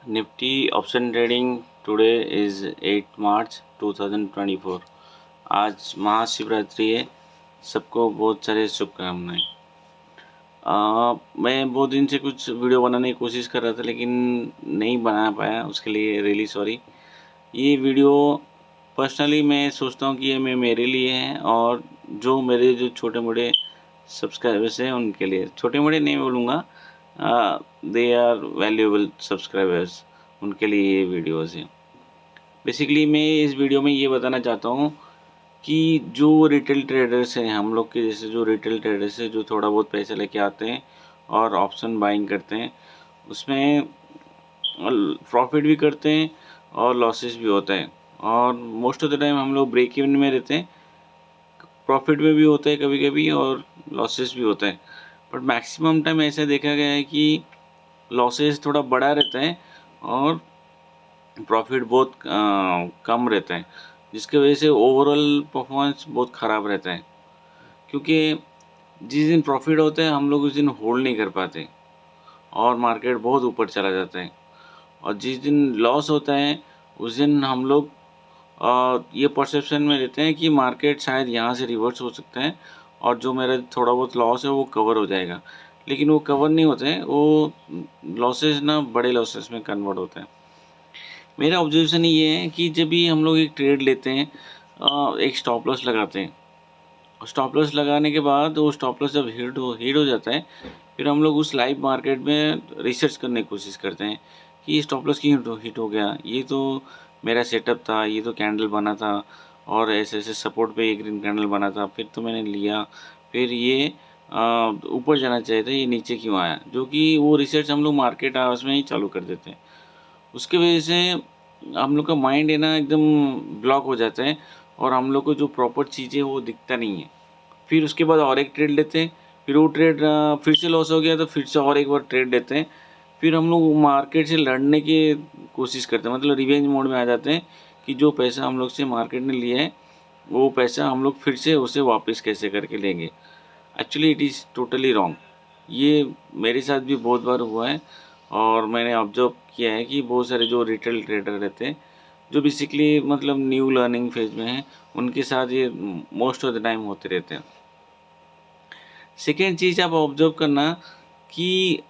Nifty option trading today is 8 मार्च 2024। आज महाशिवरात्रि है। सबको बहुत सारे शुभकामनाएं। मैं बहुत दिन से कुछ वीडियो बनाने की कोशिश कर रहा था लेकिन नहीं बना पाया, उसके लिए रियली सॉरी। ये वीडियो पर्सनली मैं सोचता हूँ कि ये मेरे लिए है और जो छोटे मोटे सब्सक्राइबर्स हैं उनके लिए। छोटे मोटे नहीं बोलूँगा, दे आर वैल्यूएबल सब्सक्राइबर्स, उनके लिए ये वीडियोज़ हैं। बेसिकली मैं इस वीडियो में ये बताना चाहता हूँ कि जो रिटेल ट्रेडर्स हैं, हम लोग के जैसे जो रिटेल ट्रेडर्स हैं, जो थोड़ा बहुत पैसे लेके आते हैं और ऑप्शन बाइंग करते हैं, उसमें प्रॉफिट भी करते हैं और लॉसेस भी होता है। और मोस्ट ऑफ द टाइम हम लोग ब्रेक इवन में रहते हैं। प्रॉफिट में भी होता है कभी कभी और लॉसेस भी होता है, बट मैक्सिमम टाइम ऐसा देखा गया है कि लॉसेस थोड़ा बड़ा रहता है और प्रॉफिट बहुत कम रहता है, जिसकी वजह से ओवरऑल परफॉर्मेंस बहुत ख़राब रहता है। क्योंकि जिस दिन प्रॉफिट होता है हम लोग उस दिन होल्ड नहीं कर पाते और मार्केट बहुत ऊपर चला जाता है, और जिस दिन लॉस होता है उस दिन हम लोग ये परसेप्शन में रहते हैं कि मार्केट शायद यहाँ से रिवर्स हो सकता है और जो मेरा थोड़ा बहुत लॉस है वो कवर हो जाएगा। लेकिन वो कवर नहीं होते हैं, वो लॉसेस ना बड़े लॉसेस में कन्वर्ट होते हैं। मेरा ऑब्जर्वेशन ये है कि जब भी हम लोग एक ट्रेड लेते हैं, एक स्टॉप लॉस लगाते हैं, और स्टॉप लॉस लगाने के बाद वो स्टॉप लॉस जब हिट हो जाता है, फिर हम लोग उस लाइव मार्केट में रिसर्च करने की कोशिश करते हैं कि स्टॉप लॉस क्यों हिट हो गया, ये तो मेरा सेटअप था, ये तो कैंडल बना था और ऐसे ऐसे सपोर्ट पे एक ग्रीन कैंडल बना था, फिर तो मैंने लिया, फिर ये ऊपर जाना चाहिए था, ये नीचे क्यों आया। जो कि वो रिसर्च हम लोग मार्केट आवर्स में ही चालू कर देते हैं। उसकी वजह से हम लोग का माइंड है ना एकदम ब्लॉक हो जाता है और हम लोग को जो प्रॉपर चीज़ें वो दिखता नहीं है। फिर उसके बाद और एक ट्रेड लेते हैं, फिर वो ट्रेड फिर से लॉस हो गया तो फिर से और एक बार ट्रेड लेते हैं। फिर हम लोग मार्केट से लड़ने की कोशिश करते हैं, मतलब रिवेंज मोड में आ जाते हैं कि जो पैसा हम लोग से मार्केट ने लिया है वो पैसा हम लोग फिर से उसे वापस कैसे करके लेंगे। Actually it is totally wrong. ये मेरे साथ भी बहुत बार हुआ है और मैंने ऑब्जर्व किया है कि बहुत सारे जो रिटेल ट्रेडर रहते हैं, जो बेसिकली मतलब न्यू लर्निंग फेज में हैं, उनके साथ ये मोस्ट ऑफ द टाइम होते रहते हैं। सेकेंड चीज़ आप ऑब्जर्व करना कि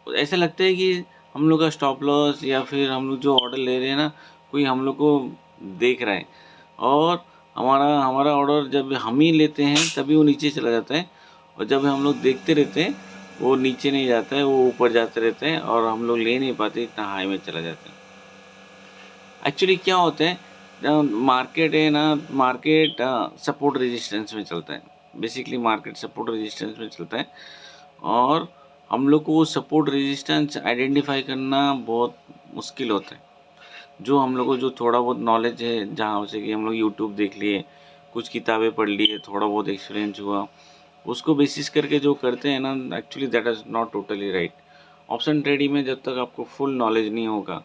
ऐसा लगता है कि हम लोग का स्टॉप लॉस या फिर हम लोग जो ऑर्डर ले रहे हैं ना, कोई हम लोग को देख रहा है, और हमारा हमारा ऑर्डर जब हम ही लेते हैं तभी वो नीचे चला जाता है, और जब हम लोग देखते रहते हैं वो नीचे नहीं जाता है, वो ऊपर जाते रहते हैं और हम लोग ले नहीं पाते, इतना हाई में चला जाता है। एक्चुअली क्या होता है, मार्केट है ना, मार्केट सपोर्ट रेजिस्टेंस में चलता है। बेसिकली मार्केट सपोर्ट रेजिस्टेंस में चलता है और हम लोग को वो सपोर्ट रेजिस्टेंस आइडेंटिफाई करना बहुत मुश्किल होता है। जो हम लोग को जो थोड़ा बहुत नॉलेज है, जहाँ से कि हम लोग यूट्यूब देख लिए, कुछ किताबें पढ़ लिए, थोड़ा बहुत एक्सपीरियंस हुआ, उसको बेसिस करके जो करते हैं ना, actually that is not totally right. Option trading में जब तक आपको फुल नॉलेज नहीं होगा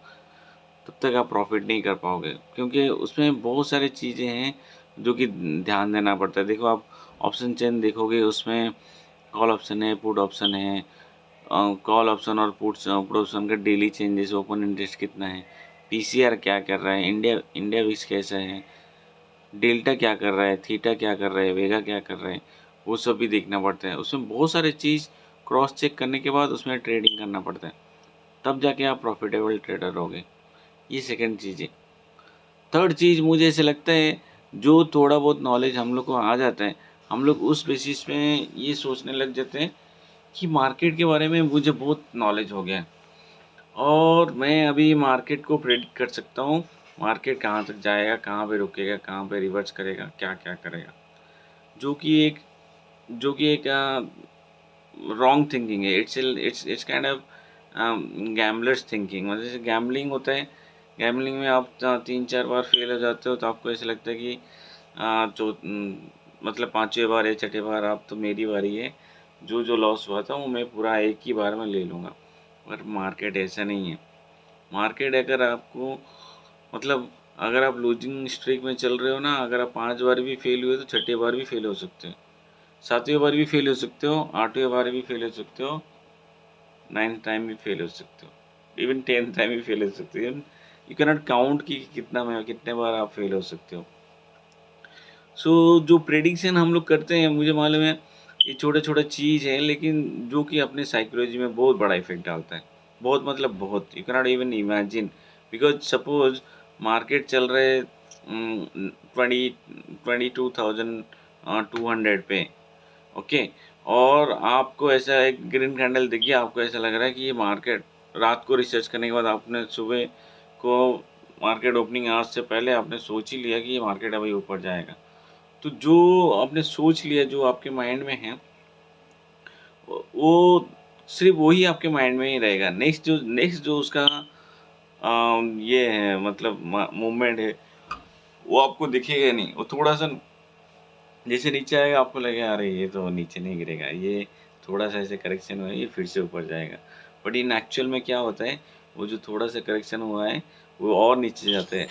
तब तक आप प्रॉफिट नहीं कर पाओगे, क्योंकि उसमें बहुत सारी चीज़ें हैं जो कि ध्यान देना पड़ता है। देखो, आप ऑप्शन चेन देखोगे, उसमें कॉल ऑप्शन है, पुट ऑप्शन है। कॉल ऑप्शन और पुट ऑप्शन का डेली चेंजेस, ओपन इंटरेस्ट कितना है, पीसीआर क्या कर रहा है, इंडिया इंडिया विक्स कैसा है, डेल्टा क्या कर रहा है, थीटा क्या कर रहा है, वेगा क्या कर रहा है, वो सब भी देखना पड़ता है। उसमें बहुत सारे चीज़ क्रॉस चेक करने के बाद उसमें ट्रेडिंग करना पड़ता है, तब जाके आप प्रॉफिटेबल ट्रेडर होगे। ये सेकंड चीज़ है। थर्ड चीज़ मुझे ऐसे लगता है, जो थोड़ा बहुत नॉलेज हम लोग को आ जाता है, हम लोग उस बेसिस पे ये सोचने लग जाते हैं कि मार्केट के बारे में मुझे बहुत नॉलेज हो गया है और मैं अभी मार्केट को प्रेडिक्ट कर सकता हूँ, मार्केट कहाँ तक जाएगा, कहाँ पे रुकेगा, कहाँ पे रिवर्स करेगा, क्या क्या करेगा। जो कि एक जो कि एक रॉन्ग थिंकिंग है। It's kind of gamblers thinking. मतलब जैसे गैम्बलिंग होता है, गैम्बलिंग में आप 3-4 बार फेल हो जाते हो तो आपको ऐसा लगता है कि मतलब 5वें बार या छठे बार आप तो मेरी बारी है, जो जो लॉस हुआ था वो मैं पूरा एक ही बार में ले लूँगा। पर मार्केट ऐसा नहीं है। मार्केट अगर आपको मतलब अगर आप लूजिंग स्ट्रीक में चल रहे हो ना, अगर आप 5 बार भी फेल हुए तो छठे बार भी फेल हो सकते हो, 7वीं बार भी फेल हो सकते हो, 8वीं बार भी फेल हो सकते हो, 9th टाइम भी फेल हो सकते हो। इवन 10th टाइम भी फेल हो सकते हो। यू कैन नॉट काउंट कि कितने बार आप फेल हो सकते हो। सो जो प्रेडिक्शन हम लोग करते हैं, मुझे मालूम है ये छोटा-छोटा चीज़ है, लेकिन जो कि अपने साइकोलॉजी में बहुत बड़ा इफ़ेक्ट डालता है। बहुत मतलब बहुत, you can not even imagine. Because suppose market चल रहे 22,200 पे, ओके? और आपको ऐसा एक ग्रीन कैंडल दिख गया, आपको ऐसा लग रहा है कि ये मार्केट, रात को रिसर्च करने के बाद आपने सुबह को मार्केट ओपनिंग आवर्स से पहले आपने सोच ही लिया कि ये मार्केट अभी ऊपर जाएगा। तो जो आपने सोच लिया, जो आपके माइंड में है, वो सिर्फ़ वही आपके माइंड में ही रहेगा। नेक्स्ट जो उसका ये है, मतलब म मूवमेंट है, वो आपको दिखेगा नहीं। वो थोड़ा-सा जैसे नीचे आएगा, आपको लगेगा अरे ये तो नीचे नहीं गिरेगा, ये थोड़ा-सा ऐसे करेक्शन हुआ है, ये फिर से ऊपर जाएगा। बट इन एक्चुअल में क्या होता है, वो जो थोड़ा-सा करेक्शन हुआ है, वो और नीचे जाता है।